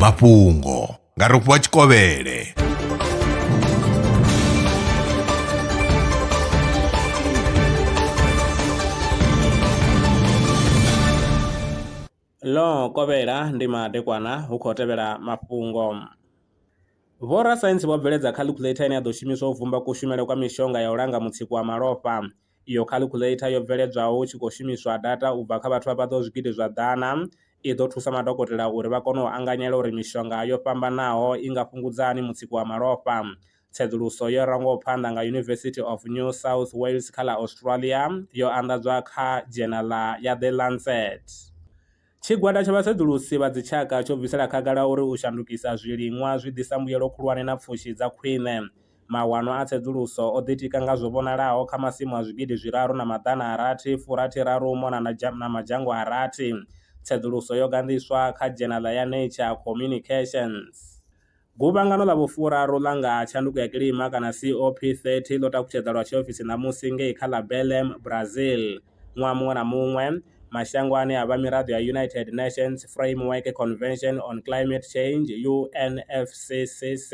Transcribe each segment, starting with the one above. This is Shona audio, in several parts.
mafhungo nga Rofhiwa Tshikovhele. Lo kovhela ndi madekwana hu khou tevhela mafhungo. Vhorasaintsi vho bveledza calculator ine ya ḓo shumiswa u vumba kushumele kwa mishonga ya u langa mutsiko wa malofha. Iyo calculator yo bveledzwaho hu tshi khou shumiswa data u bva kha vhathu vha paḓaho zwigidi zwa ḓana i ḓo thusa madokotela uri vha kone u anganyela uri mishonga yo fhambanaho i nga fhungudza hani mutsiko wa malofha. Tsedzuluso yo rangaho phanḓa nga University of New South Wales kha ḽa Australia yo anḓadzwa kha dzhenala ya The Lancet. Tshigwada tsha vhasedzulusi vha dzitshaka tsho bvisela khagala uri u shandukisa zwiliṅwa zwi ḓisa mbuyelo khulwane na pfushi dza khwine. Mawanwa a tsedzuluso o ḓitika nga zwo vhonalaho kha masimu a zwigidi zwiraru na maḓana a rathi furathiraru u mona na madzhango a rathi. Tsedzuluso yo gandiswa kha dzhenala ya Nature Communications. Guvhangano ḽa vhufuraru ḽa nga tshanduko ya kilima kana COP30 ḽo takutshedza lwa tshiofisi ṋamusi ngei kha ḽa Belém, Brazil. Ṅwaha muṅwe na muṅwe mashango ane a vha miraḓo ya United Nations Framework Convention on Climate Change UNFCCC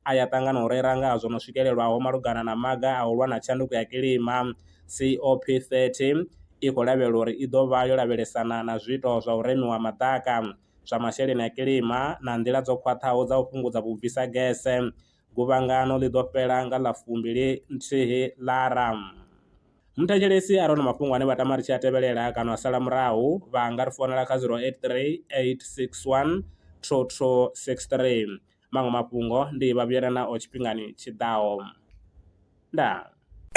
a ya ṱangana u rera nga zwo no swikelelwaho malugana na maga a u lwa na tshanduko ya kilima. COP30 i khou lavhelelwa uri i ḓo vha yo lavhelesana na zwiito zwa u remiwa maḓaka, zwa masheleni a kilima na nḓila dzo khwaṱhaho dza u fhungudza vhubvisa gese. Guvhangano ḽi ḓo fhela nga ḽa 21 Ḽara. Muthetshelesi a re na mafhungo ane vha tama ri tshi a tevhelela kana a sala murahu vha nga ri founela kha 083 861 2263. Maṅwe mafhungo ndi vha vhuyelana o tshifhingani tshiḓaho. Ndaa.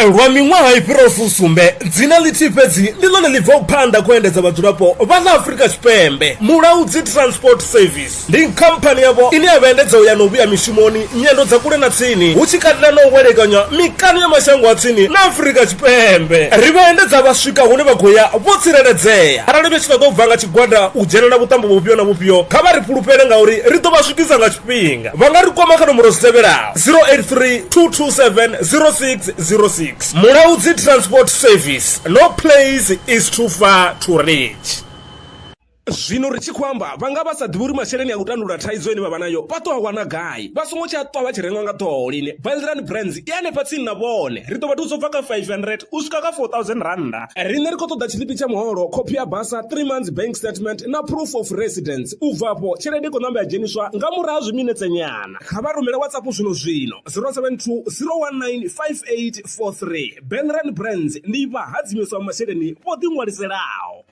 Lwa miṅwaha i fhiraho fusumbe dzina ḽithihi fhedzi ndi ḽone ḽi bvaho phanḓa khou endedza vhadzulapo vha ḽa Afrika Tshipembe. Mulaudzi Transport Service ndi khamphani yavho ine ya vhaendedza u ya na u vhuya mishumoni nyendo dza kule na tsini hu tshi katela na u welekanywa mikano ya mashango a tsini na Afrika Tshipembe. Ri vhaendedza vha swika hune vha khou ya vho tsireledzea. Arali vha tshi ṱoḓa u bva nga tshigwada u dzhenelela vhuṱambo vhufhio na vhufhio kha vha ri fhulufhele ngauri ri ḓo vha swikisa nga tshifhinga. Vha nga ri kwama kha nomboro dzi tevhelaho 083 227 0606. Mulaudzi Transport Service. No place is too far to reach. Zwino ri tshi khou amba vha nga vha sa ḓivhi uri masheleni a u tandulula thaidzo ine vha vha nayo vha ṱo a wana gai vha songo tsha ṱwa vha tshi rengwa nga ṱhoho lini. Valrand Brands i hanefha tsini na vhone ri ḓo vha thusa u bva kha 500 u swika kha 4000 randa. Riṋe ri khou ṱoḓa tshiḽipi tsha muholo, khophi ya basa, 3 months bank statement na proof of residence. U bva afho tshelede i khou ṋamba ya dzheniswa nga murahu ha zwiminetse nyana. Kha vha rumele WhatsApp zwino 072 019 5843. Valrand Brands ndi vha hadzimiswa masheleni vho ḓiṅwaliselaho.